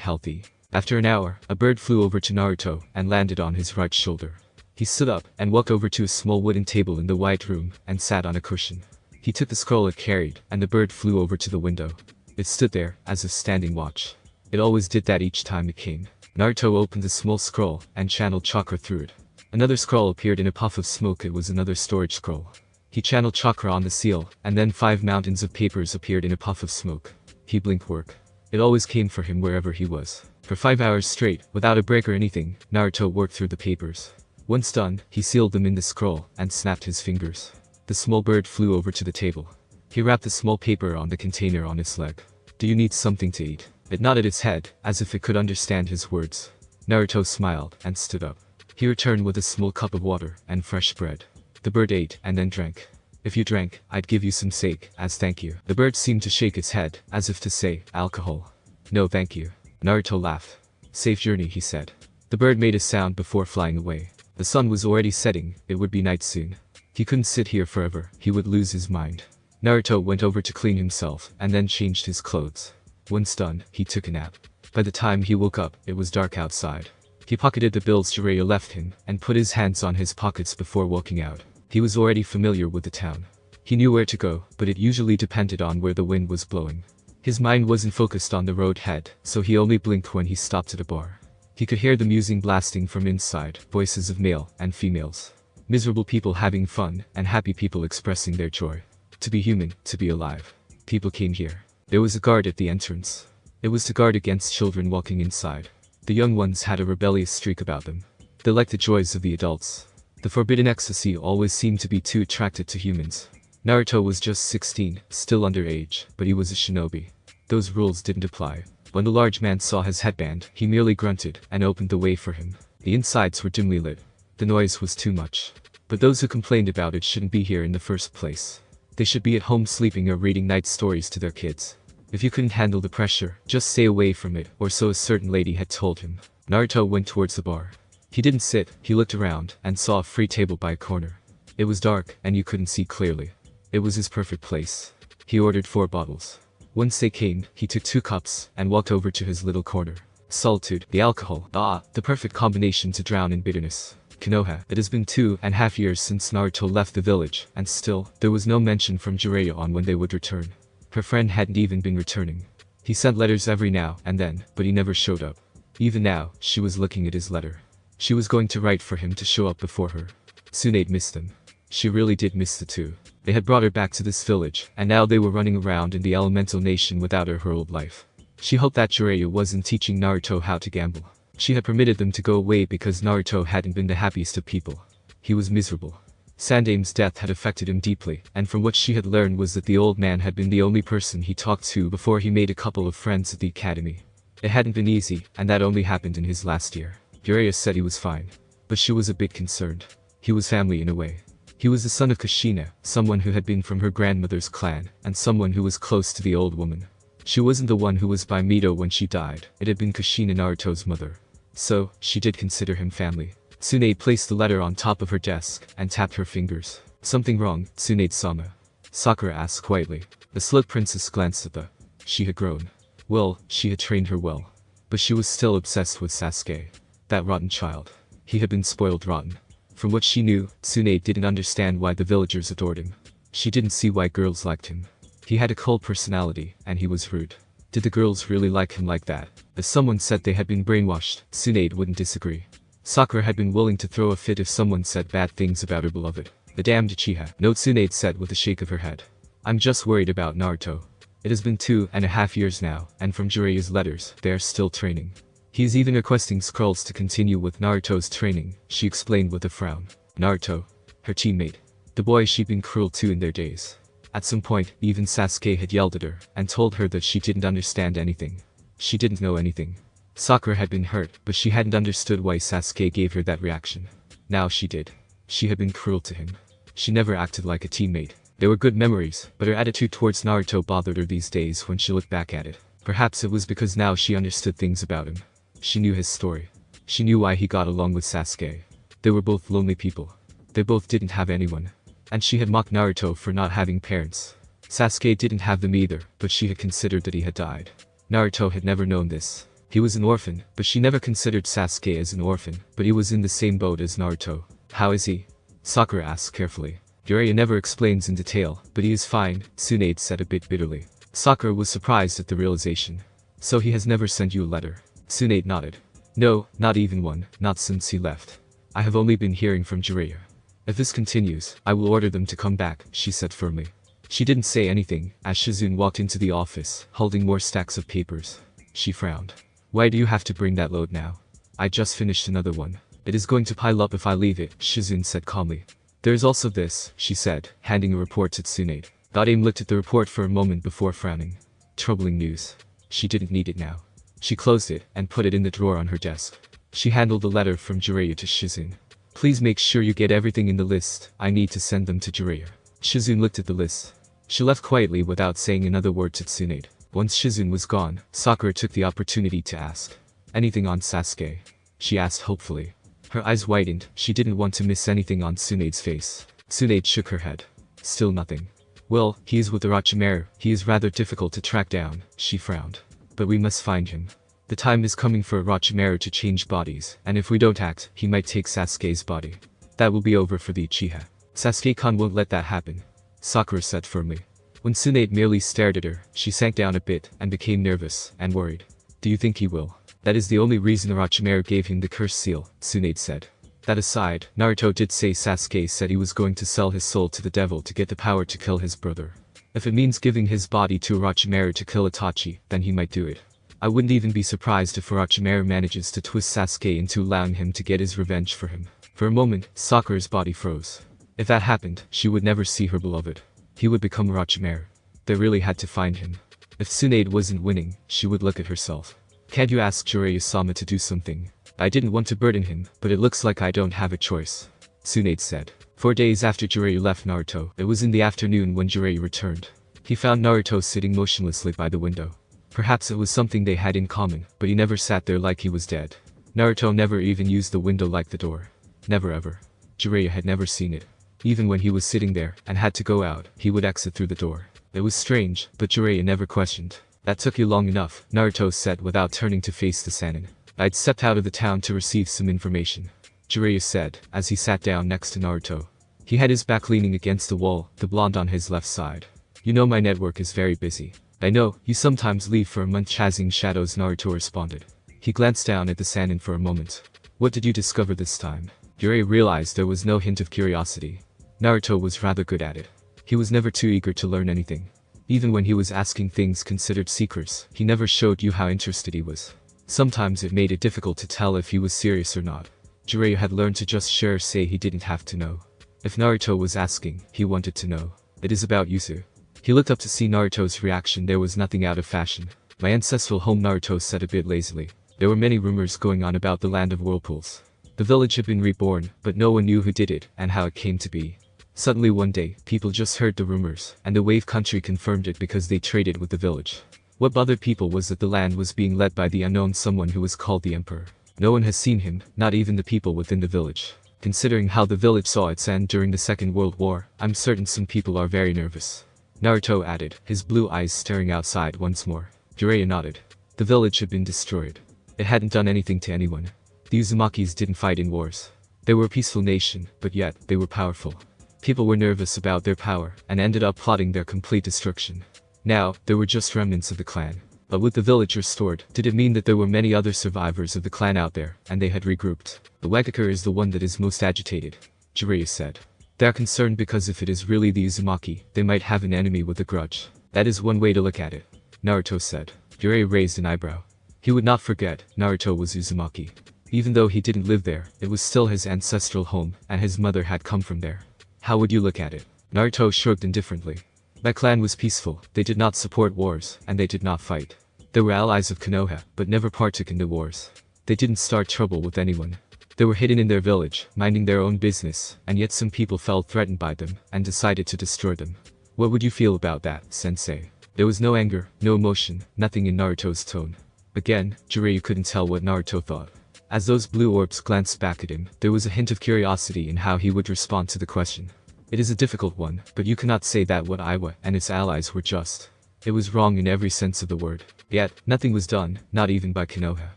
healthy. After an hour, a bird flew over to Naruto and landed on his right shoulder. He stood up and walked over to a small wooden table in the white room and sat on a cushion. He took the scroll it carried, and the bird flew over to the window. It stood there, as if standing watch. It always did that each time it came. Naruto opened the small scroll and channeled chakra through it. Another scroll appeared in a puff of smoke. It was another storage scroll. He channeled chakra on the seal, and then 5 mountains of papers appeared in a puff of smoke. He blinked work. It always came for him wherever he was. For 5 hours straight, without a break or anything, Naruto worked through the papers. Once done, he sealed them in the scroll and snapped his fingers. The small bird flew over to the table. He wrapped the small paper on the container on its leg. Do you need something to eat? It nodded its head, as if it could understand his words. Naruto smiled and stood up. He returned with a small cup of water and fresh bread. The bird ate and then drank. If you drank, I'd give you some sake, as thank you. The bird seemed to shake its head, as if to say, alcohol. No thank you. Naruto laughed. Safe journey, he said. The bird made a sound before flying away. The sun was already setting, it would be night soon. He couldn't sit here forever, he would lose his mind. Naruto went over to clean himself, and then changed his clothes. Once done, he took a nap. By the time he woke up, it was dark outside. He pocketed the bills Jiraiya left him, and put his hands on his pockets before walking out. He was already familiar with the town. He knew where to go, but it usually depended on where the wind was blowing. His mind wasn't focused on the road ahead, so he only blinked when he stopped at a bar. He could hear the music blasting from inside, voices of male and females. Miserable people having fun, and happy people expressing their joy. To be human, to be alive. People came here. There was a guard at the entrance. It was to guard against children walking inside. The young ones had a rebellious streak about them. They liked the joys of the adults. The forbidden ecstasy always seemed to be too attracted to humans. Naruto was just 16, still underage, but he was a shinobi. Those rules didn't apply. When the large man saw his headband, he merely grunted and opened the way for him. The insides were dimly lit. The noise was too much. But those who complained about it shouldn't be here in the first place. They should be at home sleeping or reading night stories to their kids. If you couldn't handle the pressure, just stay away from it, or so a certain lady had told him. Naruto went towards the bar. He didn't sit, he looked around, and saw a free table by a corner. It was dark, and you couldn't see clearly. It was his perfect place. He ordered 4 bottles. Once they came, he took 2 cups, and walked over to his little corner. Solitude, the alcohol, the perfect combination to drown in bitterness. Konoha. It has been 2.5 years since Naruto left the village, and still, there was no mention from Jiraiya on when they would return. Her friend hadn't even been returning. He sent letters every now and then, but he never showed up. Even now, she was looking at his letter. She was going to write for him to show up before her. Tsunade missed them. She really did miss the two. They had brought her back to this village, and now they were running around in the elemental nation without her old life. She hoped that Jiraiya wasn't teaching Naruto how to gamble. She had permitted them to go away because Naruto hadn't been the happiest of people. He was miserable. Sandame's death had affected him deeply, and from what she had learned was that the old man had been the only person he talked to before he made a couple of friends at the academy. It hadn't been easy, and that only happened in his last year. Jiraiya said he was fine, but she was a bit concerned. He was family in a way. He was the son of Kushina, someone who had been from her grandmother's clan, and someone who was close to the old woman. She wasn't the one who was by Mito when she died, it had been Kushina, Naruto's mother. So, she did consider him family. Tsunade placed the letter on top of her desk, and tapped her fingers. Something wrong, Tsunade-sama? Sakura asked quietly. The Slug Princess glanced at the... She had grown. Well, she had trained her well. But she was still obsessed with Sasuke. That rotten child. He had been spoiled rotten. From what she knew, Tsunade didn't understand why the villagers adored him. She didn't see why girls liked him. He had a cold personality, and he was rude. Did the girls really like him like that? If someone said they had been brainwashed, Tsunade wouldn't disagree. Sakura had been willing to throw a fit if someone said bad things about her beloved. The damned Uchiha. No, Tsunade said with a shake of her head. I'm just worried about Naruto. It has been 2.5 years now, and from Jiraiya's letters, they are still training. He is even requesting scrolls to continue with Naruto's training, she explained with a frown. Naruto. Her teammate. The boy she'd been cruel to in their days. At some point, even Sasuke had yelled at her, and told her that she didn't understand anything. She didn't know anything. Sakura had been hurt, but she hadn't understood why Sasuke gave her that reaction. Now she did. She had been cruel to him. She never acted like a teammate. They were good memories, but her attitude towards Naruto bothered her these days when she looked back at it. Perhaps it was because now she understood things about him. She knew his story. She knew why he got along with Sasuke. They were both lonely people. They both didn't have anyone. And she had mocked Naruto for not having parents. Sasuke didn't have them either, but she had considered that he had died. Naruto had never known this. He was an orphan, but she never considered Sasuke as an orphan, but he was in the same boat as Naruto. How is he? Sakura asked carefully. Jiraiya never explains in detail, but he is fine, Tsunade said a bit bitterly. Sakura was surprised at the realization. So he has never sent you a letter? Tsunade nodded. No, not even one, not since he left. I have only been hearing from Jiraiya. If this continues, I will order them to come back, she said firmly. She didn't say anything, as Shizune walked into the office, holding more stacks of papers. She frowned. Why do you have to bring that load now? I just finished another one. It is going to pile up if I leave it, Shizune said calmly. There is also this, she said, handing a report to Tsunade. Dame looked at the report for a moment before frowning. Troubling news. She didn't need it now. She closed it, and put it in the drawer on her desk. She handled the letter from Jiraiya to Shizune. Please make sure you get everything in the list, I need to send them to Jiraiya. Shizune looked at the list. She left quietly without saying another word to Tsunade. Once Shizune was gone, Sakura took the opportunity to ask. Anything on Sasuke? She asked hopefully. Her eyes widened, she didn't want to miss anything on Tsunade's face. Tsunade shook her head. Still nothing. Well, he is with Orochimaru, he is rather difficult to track down, she frowned. But we must find him. The time is coming for Orochimaru to change bodies, and if we don't act, he might take Sasuke's body. That will be over for the Uchiha. Sasuke-kun won't let that happen, Sakura said firmly. When Tsunade merely stared at her, she sank down a bit, and became nervous, and worried. Do you think he will? That is the only reason Orochimaru gave him the cursed seal, Tsunade said. That aside, Naruto did say Sasuke said he was going to sell his soul to the devil to get the power to kill his brother. If it means giving his body to Orochimaru to kill Itachi, then he might do it. I wouldn't even be surprised if Orochimaru manages to twist Sasuke into allowing him to get his revenge for him. For a moment, Sakura's body froze. If that happened, she would never see her beloved. He would become Orochimaru. They really had to find him. If Tsunade wasn't winning, she would look at herself. Can't you ask Jiraiya-sama to do something? I didn't want to burden him, but it looks like I don't have a choice, Tsunade said. 4 days after Jiraiya left Naruto, it was in the afternoon when Jiraiya returned. He found Naruto sitting motionlessly by the window. Perhaps it was something they had in common, but he never sat there like he was dead. Naruto never even used the window like the door. Never ever. Jiraiya had never seen it. Even when he was sitting there, and had to go out, he would exit through the door. It was strange, but Jiraiya never questioned. That took you long enough, Naruto said without turning to face the Sannin. I'd stepped out of the town to receive some information, Jiraiya said, as he sat down next to Naruto. He had his back leaning against the wall, the blonde on his left side. You know my network is very busy. I know, you sometimes leave for a month chasing shadows, Naruto responded. He glanced down at the Sannin for a moment. What did you discover this time? Jiraiya realized there was no hint of curiosity. Naruto was rather good at it. He was never too eager to learn anything. Even when he was asking things considered secrets, he never showed you how interested he was. Sometimes it made it difficult to tell if he was serious or not. Jiraiya had learned to just say he didn't have to know. If Naruto was asking, he wanted to know. It is about Yuzu. He looked up to see Naruto's reaction. There was nothing out of fashion. My ancestral home, Naruto said a bit lazily. There were many rumors going on about the land of whirlpools. The village had been reborn, but no one knew who did it and how it came to be. Suddenly one day, people just heard the rumors, and the Wave Country confirmed it because they traded with the village. What bothered people was that the land was being led by the unknown someone who was called the Emperor. No one has seen him, not even the people within the village. Considering how the village saw its end during the Second World War, I'm certain some people are very nervous. Naruto added, his blue eyes staring outside once more. Jiraiya nodded. The village had been destroyed. It hadn't done anything to anyone. The Uzumakis didn't fight in wars. They were a peaceful nation, but yet, they were powerful. People were nervous about their power, and ended up plotting their complete destruction. Now, there were just remnants of the clan. But with the village restored, did it mean that there were many other survivors of the clan out there, and they had regrouped? The Wagakure is the one that is most agitated, Jiraiya said. They are concerned because if it is really the Uzumaki, they might have an enemy with a grudge. That is one way to look at it, Naruto said. Jiraiya raised an eyebrow. He would not forget, Naruto was Uzumaki. Even though he didn't live there, it was still his ancestral home, and his mother had come from there. How would you look at it? Naruto shrugged indifferently. My clan was peaceful, they did not support wars, and they did not fight. They were allies of Konoha, but never partook in the wars. They didn't start trouble with anyone. They were hidden in their village, minding their own business, and yet some people felt threatened by them, and decided to destroy them. What would you feel about that, sensei? There was no anger, no emotion, nothing in Naruto's tone. Again, Jiraiya couldn't tell what Naruto thought. As those blue orbs glanced back at him, there was a hint of curiosity in how he would respond to the question. It is a difficult one, but you cannot say that what Iwa and its allies were just. It was wrong in every sense of the word. Yet, nothing was done, not even by Konoha.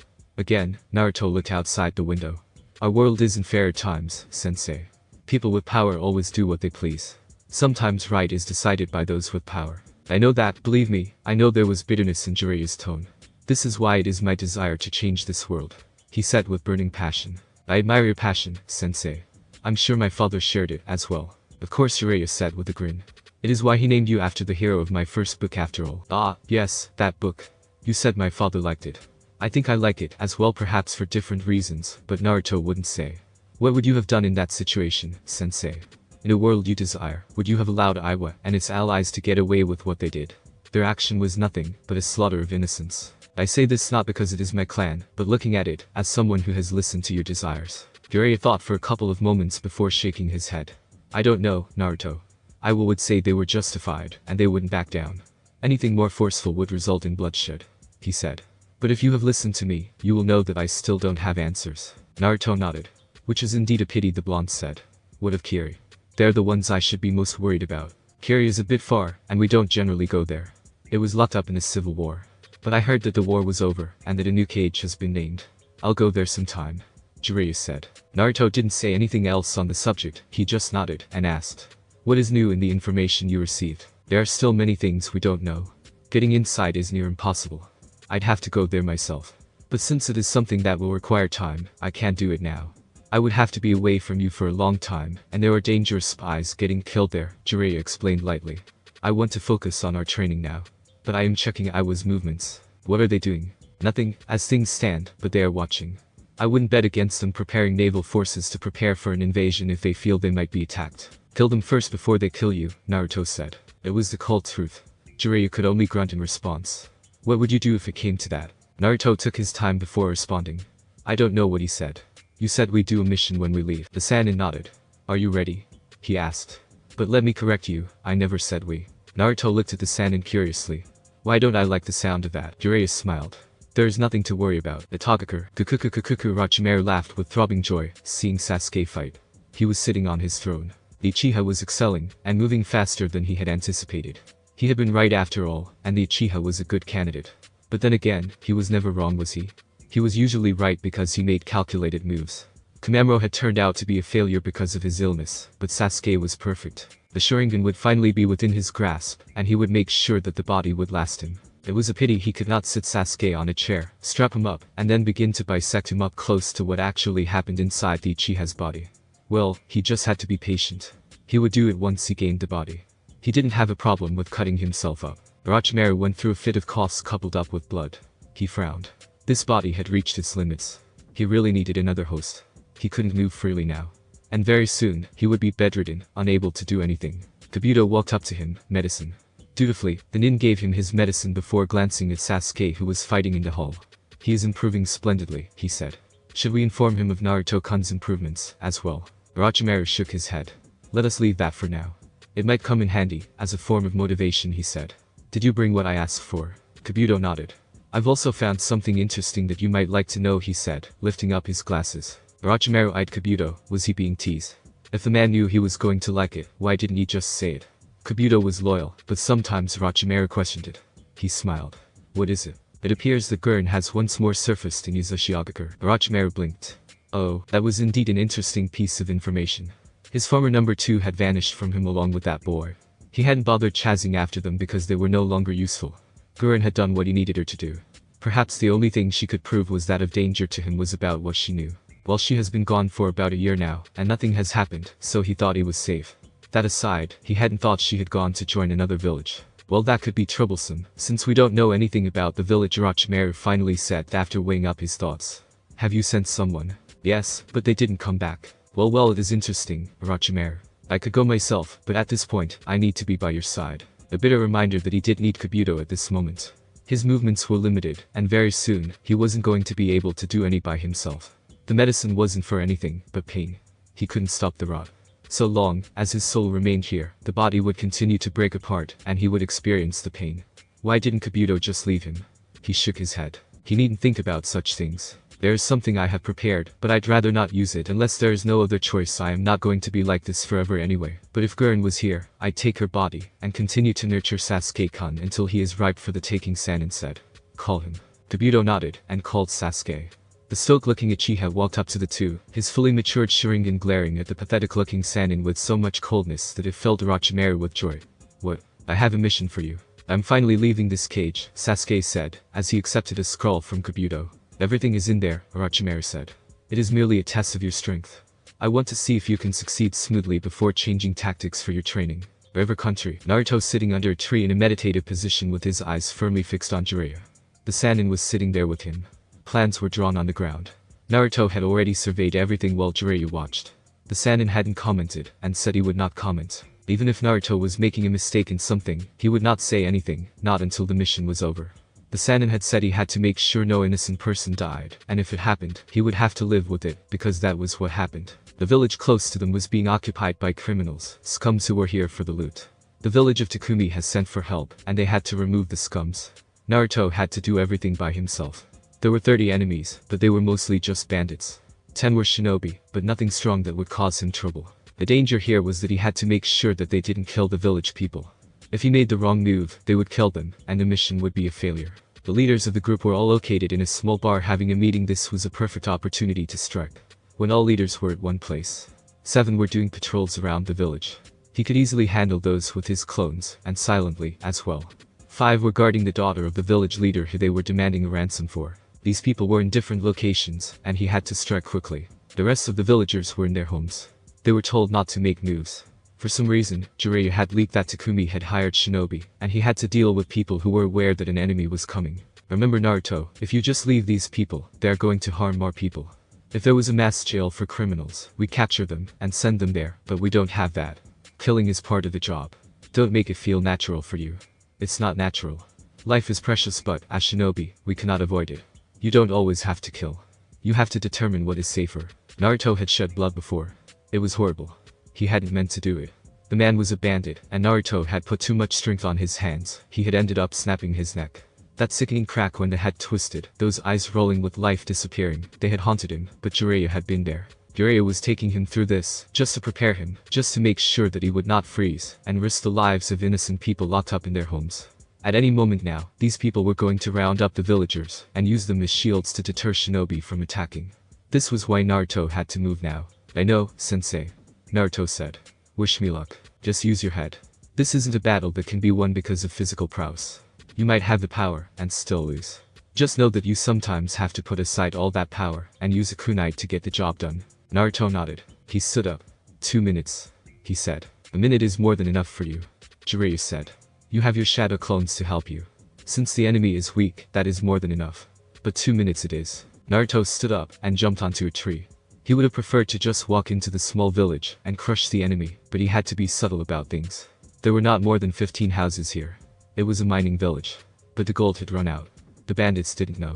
Again, Naruto looked outside the window. Our world is in fairer times, sensei. People with power always do what they please. Sometimes right is decided by those with power. I know that, believe me, I know. There was bitterness in Jiraiya's tone. This is why it is my desire to change this world, he said with burning passion. I admire your passion, sensei. I'm sure my father shared it as well. Of course, Jiraiya said with a grin. It is why he named you after the hero of my first book after all. Ah, yes, that book. You said my father liked it. I think I like it as well, perhaps for different reasons, but Naruto wouldn't say. What would you have done in that situation, sensei? In a world you desire, would you have allowed Iwa and its allies to get away with what they did? Their action was nothing but a slaughter of innocents. I say this not because it is my clan, but looking at it as someone who has listened to your desires. Jiraiya thought for a couple of moments before shaking his head. I don't know, Naruto. Iwa would say they were justified, and they wouldn't back down. Anything more forceful would result in bloodshed, he said. But if you have listened to me, you will know that I still don't have answers. Naruto nodded. Which is indeed a pity, the blonde said. What of Kiri? They're the ones I should be most worried about. Kiri is a bit far, and we don't generally go there. It was locked up in a civil war. But I heard that the war was over, and that a new cage has been named. I'll go there sometime, Jiraiya said. Naruto didn't say anything else on the subject, he just nodded, and asked. What is new in the information you received? There are still many things we don't know. Getting inside is near impossible. I'd have to go there myself. But since it is something that will require time, I can't do it now. I would have to be away from you for a long time, and there are dangerous spies getting killed there, Jiraiya explained lightly. I want to focus on our training now. But I am checking Iwa's movements. What are they doing? Nothing, as things stand, but they are watching. I wouldn't bet against them preparing naval forces to prepare for an invasion if they feel they might be attacked. Kill them first before they kill you, Naruto said. It was the cold truth. Jiraiya could only grunt in response. What would you do if it came to that? Naruto took his time before responding. I don't know what he said. You said we do a mission when we leave. The Sannin nodded. Are you ready? He asked. But let me correct you, I never said we. Naruto looked at the Sannin curiously. Why don't I like the sound of that? Jiraiya smiled. There is nothing to worry about. The Togakure, Kukukukukuku Orochimaru laughed with throbbing joy, seeing Sasuke fight. He was sitting on his throne. The Uchiha was excelling, and moving faster than he had anticipated. He had been right after all, and the Uchiha was a good candidate. But then again, he was never wrong, was he? He was usually right because he made calculated moves. Kamamaro had turned out to be a failure because of his illness, but Sasuke was perfect. The Sharingan would finally be within his grasp, and he would make sure that the body would last him. It was a pity he could not sit Sasuke on a chair, strap him up, and then begin to bisect him up close to what actually happened inside the Uchiha's body. Well, he just had to be patient. He would do it once he gained the body. He didn't have a problem with cutting himself up. Orochimaru went through a fit of coughs coupled up with blood. He frowned. This body had reached its limits. He really needed another host. He couldn't move freely now. And very soon, he would be bedridden, unable to do anything. Kabuto walked up to him, medicine. Dutifully, the nin gave him his medicine before glancing at Sasuke who was fighting in the hall. He is improving splendidly, he said. Should we inform him of Naruto-kun's improvements, as well? Orochimaru shook his head. Let us leave that for now. It might come in handy, as a form of motivation, he said. Did you bring what I asked for? Kabuto nodded. I've also found something interesting that you might like to know, he said, lifting up his glasses. Orochimaru eyed Kabuto. Was he being teased? If the man knew he was going to like it, why didn't he just say it? Kabuto was loyal, but sometimes Orochimaru questioned it. He smiled. What is it? It appears that Gurren has once more surfaced in Uzumaki. Orochimaru blinked. Oh, that was indeed an interesting piece of information. His former number 2 had vanished from him along with that boy. He hadn't bothered chasing after them because they were no longer useful. Gurren had done what he needed her to do. Perhaps the only thing she could prove was that of danger to him was about what she knew. Well, she has been gone for about a year now, and nothing has happened, so he thought he was safe. That aside, he hadn't thought she had gone to join another village. Well, that could be troublesome, since we don't know anything about the village, Orochimaru finally said after weighing up his thoughts. Have you sent someone? Yes, but they didn't come back. Well, it is interesting, Orochimaru. I could go myself, but at this point, I need to be by your side. A bitter reminder that he did need Kabuto at this moment. His movements were limited, and very soon, he wasn't going to be able to do any by himself. The medicine wasn't for anything but pain. He couldn't stop the rot. So long as his soul remained here, the body would continue to break apart, and he would experience the pain. Why didn't Kabuto just leave him? He shook his head. He needn't think about such things. There is something I have prepared, but I'd rather not use it unless there is no other choice. I am not going to be like this forever anyway. But if Gurren was here, I'd take her body, and continue to nurture Sasuke-kun until he is ripe for the taking, Sanin said. Call him. Kabuto nodded, and called Sasuke. The stoic-looking Uchiha walked up to the two, his fully matured Sharingan glaring at the pathetic-looking Sanin with so much coldness that it filled Orochimaru with joy. What? I have a mission for you. I'm finally leaving this cage, Sasuke said, as he accepted a scroll from Kabuto. Everything is in there, Orochimaru said. It is merely a test of your strength. I want to see if you can succeed smoothly before changing tactics for your training. River country. Naruto sitting under a tree in a meditative position with his eyes firmly fixed on Jiraiya. The Sannin was sitting there with him. Plans were drawn on the ground. Naruto had already surveyed everything while Jiraiya watched. The Sannin hadn't commented, and said he would not comment. Even if Naruto was making a mistake in something, he would not say anything, not until the mission was over. The Sannin had said he had to make sure no innocent person died, and if it happened, he would have to live with it, because that was what happened. The village close to them was being occupied by criminals, scums who were here for the loot. The village of Takumi has sent for help, and they had to remove the scums. Naruto had to do everything by himself. There were 30 enemies, but they were mostly just bandits. 10 were shinobi, but nothing strong that would cause him trouble. The danger here was that he had to make sure that they didn't kill the village people. If he made the wrong move, they would kill them, and the mission would be a failure. The leaders of the group were all located in a small bar having a meeting. This was a perfect opportunity to strike. When all leaders were at one place, 7 were doing patrols around the village. He could easily handle those with his clones, and silently, as well. 5 were guarding the daughter of the village leader who they were demanding a ransom for. These people were in different locations, and he had to strike quickly. The rest of the villagers were in their homes. They were told not to make moves. For some reason, Jiraiya had leaked that Takumi had hired shinobi, and he had to deal with people who were aware that an enemy was coming. Remember Naruto, if you just leave these people, they are going to harm more people. If there was a mass jail for criminals, we capture them, and send them there, but we don't have that. Killing is part of the job. Don't make it feel natural for you. It's not natural. Life is precious, but, as shinobi, we cannot avoid it. You don't always have to kill. You have to determine what is safer. Naruto had shed blood before. It was horrible. He hadn't meant to do it. The man was a bandit, and Naruto had put too much strength on his hands. He had ended up snapping his neck. That sickening crack when the head twisted, those eyes rolling with life disappearing, they had haunted him, but Jiraiya had been there. Jiraiya was taking him through this, just to prepare him, just to make sure that he would not freeze, and risk the lives of innocent people locked up in their homes. At any moment now, these people were going to round up the villagers, and use them as shields to deter shinobi from attacking. This was why Naruto had to move now. I know, sensei. Naruto said. Wish me luck. Just use your head. This isn't a battle that can be won because of physical prowess. You might have the power, and still lose. Just know that you sometimes have to put aside all that power, and use a kunai to get the job done. Naruto nodded. He stood up. 2 minutes. He said. A minute is more than enough for you. Jiraiya said. You have your shadow clones to help you. Since the enemy is weak, that is more than enough. But 2 minutes it is. Naruto stood up, and jumped onto a tree. He would have preferred to just walk into the small village and crush the enemy, but he had to be subtle about things. There were not more than 15 houses here. It was a mining village. But the gold had run out. The bandits didn't know.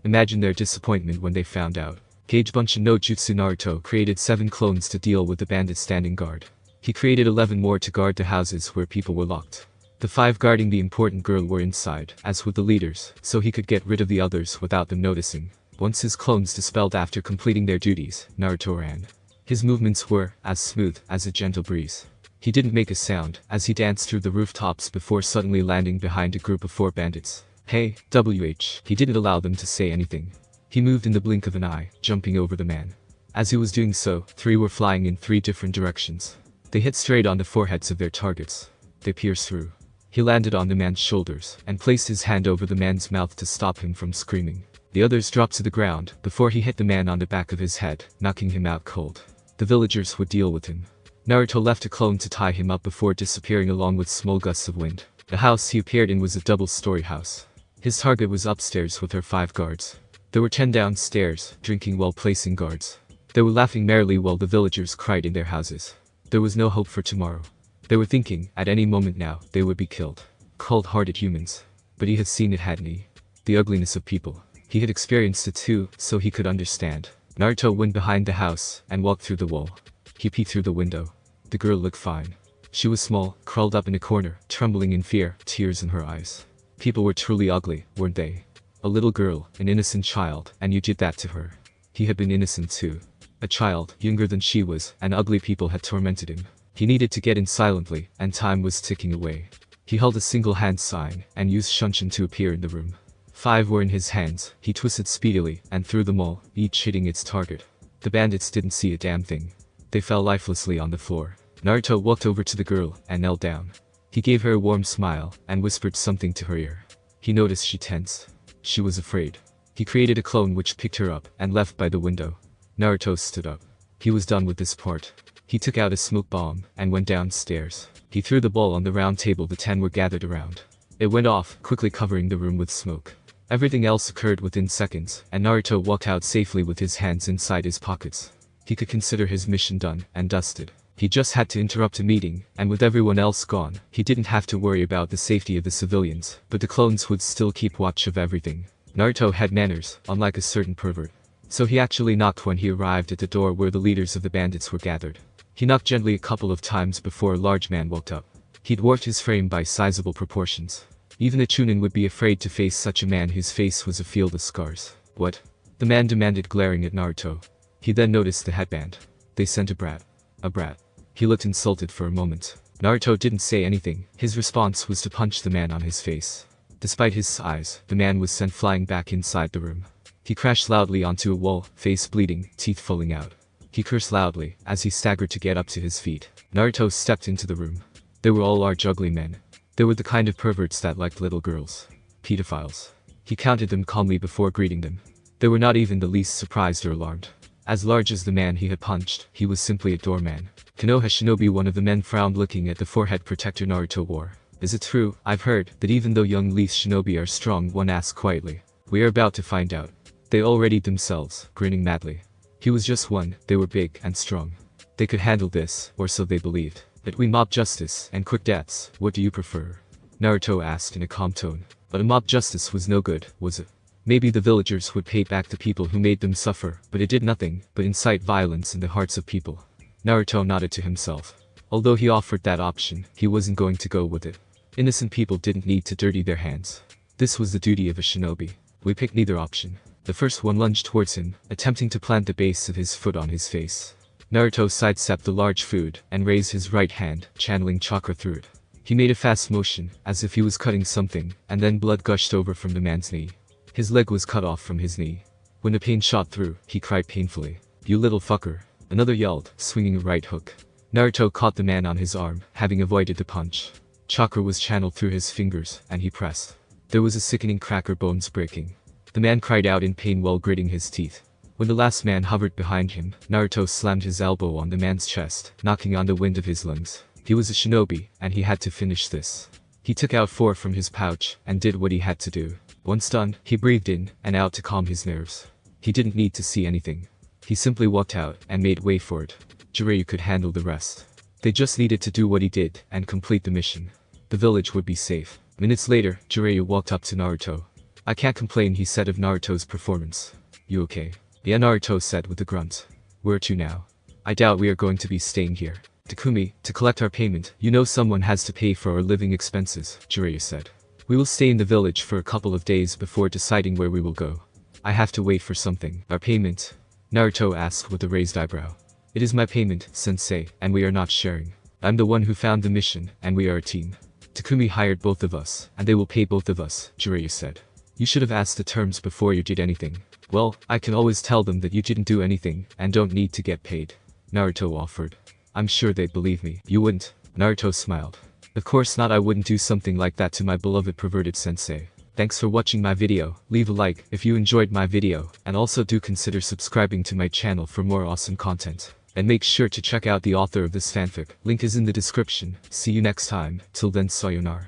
Imagine their disappointment when they found out. Gage Bunshin no Jutsu Naruto created 7 clones to deal with the bandits standing guard. He created 11 more to guard the houses where people were locked. The 5 guarding the important girl were inside, as with the leaders, so he could get rid of the others without them noticing. Once his clones dispelled after completing their duties, Naruto ran. His movements were as smooth as a gentle breeze. He didn't make a sound as he danced through the rooftops before suddenly landing behind a group of 4 bandits. Hey, WH. He didn't allow them to say anything. He moved in the blink of an eye, jumping over the man. As he was doing so, 3 were flying in 3 different directions. They hit straight on the foreheads of their targets. They pierced through. He landed on the man's shoulders and placed his hand over the man's mouth to stop him from screaming. The others dropped to the ground before he hit the man on the back of his head, knocking him out cold. The villagers would deal with him. Naruto left a clone to tie him up before disappearing along with small gusts of wind. The house he appeared in was a double-story house. His target was upstairs with her 5 guards. There were 10 downstairs, drinking while placing guards. They were laughing merrily while the villagers cried in their houses. There was no hope for tomorrow. They were thinking, at any moment now, they would be killed. Cold-hearted humans. But he had seen it, hadn't he? The ugliness of people. He had experienced it too, so he could understand. Naruto went behind the house and walked through the wall. He peeked through the window. The girl looked fine. She was small, curled up in a corner, trembling in fear, tears in her eyes. People were truly ugly, weren't they? A little girl, an innocent child, and you did that to her. He had been innocent too. A child, younger than she was, and ugly people had tormented him. He needed to get in silently, and time was ticking away. He held a single hand sign, and used Shunshin to appear in the room. 5 were in his hands. He twisted speedily, and threw them all, each hitting its target. The bandits didn't see a damn thing. They fell lifelessly on the floor. Naruto walked over to the girl, and knelt down. He gave her a warm smile, and whispered something to her ear. He noticed she tensed. She was afraid. He created a clone which picked her up, and left by the window. Naruto stood up. He was done with this part. He took out a smoke bomb, and went downstairs. He threw the ball on the round table the 10 were gathered around. It went off, quickly covering the room with smoke. Everything else occurred within seconds, and Naruto walked out safely with his hands inside his pockets. He could consider his mission done, and dusted. He just had to interrupt a meeting, and with everyone else gone, he didn't have to worry about the safety of the civilians, but the clones would still keep watch of everything. Naruto had manners, unlike a certain pervert. So he actually knocked when he arrived at the door where the leaders of the bandits were gathered. He knocked gently a couple of times before a large man walked up. He dwarfed his frame by sizable proportions. Even a chunin would be afraid to face such a man whose face was a field of scars. What? The man demanded, glaring at Naruto. He then noticed the headband. They sent a brat. A brat. He looked insulted for a moment. Naruto didn't say anything. His response was to punch the man on his face. Despite his size, the man was sent flying back inside the room. He crashed loudly onto a wall, face bleeding, teeth falling out. He cursed loudly as he staggered to get up to his feet. Naruto stepped into the room. They were all large ugly men. They were the kind of perverts that liked little girls. Pedophiles. He counted them calmly before greeting them. They were not even the least surprised or alarmed. As large as the man he had punched, he was simply a doorman. Konoha Shinobi, one of the men, frowned, looking at the forehead protector Naruto wore. Is it true? I've heard that even though young Lee's shinobi are strong, one asked quietly. We are about to find out. They all readied themselves, grinning madly. He was just one. They were big and strong. They could handle this, or so they believed. Between mob justice and quick deaths, what do you prefer? Naruto asked in a calm tone. But a mob justice was no good, was it? Maybe the villagers would pay back the people who made them suffer, but it did nothing but incite violence in the hearts of people. Naruto nodded to himself. Although he offered that option, he wasn't going to go with it. Innocent people didn't need to dirty their hands. This was the duty of a shinobi. We picked neither option. The first one lunged towards him, attempting to plant the base of his foot on his face. Naruto sidestepped the large food and raised his right hand, channeling chakra through it. He made a fast motion, as if he was cutting something, and then blood gushed over from the man's knee. His leg was cut off from his knee. When the pain shot through, he cried painfully. You little fucker. Another yelled, swinging a right hook. Naruto caught the man on his arm, having avoided the punch. Chakra was channeled through his fingers, and he pressed. There was a sickening crack, or bones breaking. The man cried out in pain while gritting his teeth. When the last man hovered behind him, Naruto slammed his elbow on the man's chest, knocking on the wind of his lungs. He was a shinobi, and he had to finish this. He took out 4 from his pouch, and did what he had to do. Once done, he breathed in and out to calm his nerves. He didn't need to see anything. He simply walked out and made way for it. Jiraiya could handle the rest. They just needed to do what he did and complete the mission. The village would be safe. Minutes later, Jiraiya walked up to Naruto. I can't complain, he said of Naruto's performance. You okay? Yeah, Naruto said with a grunt. Where to now? I doubt we are going to be staying here. Takumi, to collect our payment, you know someone has to pay for our living expenses, Jiraiya said. We will stay in the village for a couple of days before deciding where we will go. I have to wait for something. Our payment? Naruto asked with a raised eyebrow. It is my payment, sensei, and we are not sharing. I'm the one who found the mission, and we are a team. Takumi hired both of us, and they will pay both of us, Jiraiya said. You should have asked the terms before you did anything. Well, I can always tell them that you didn't do anything, and don't need to get paid. Naruto offered. I'm sure they'd believe me. You wouldn't? Naruto smiled. Of course not, I wouldn't do something like that to my beloved perverted sensei. Thanks for watching my video. Leave a like if you enjoyed my video, and also do consider subscribing to my channel for more awesome content. And make sure to check out the author of this fanfic. Link is in the description. See you next time. Till then, sayonara.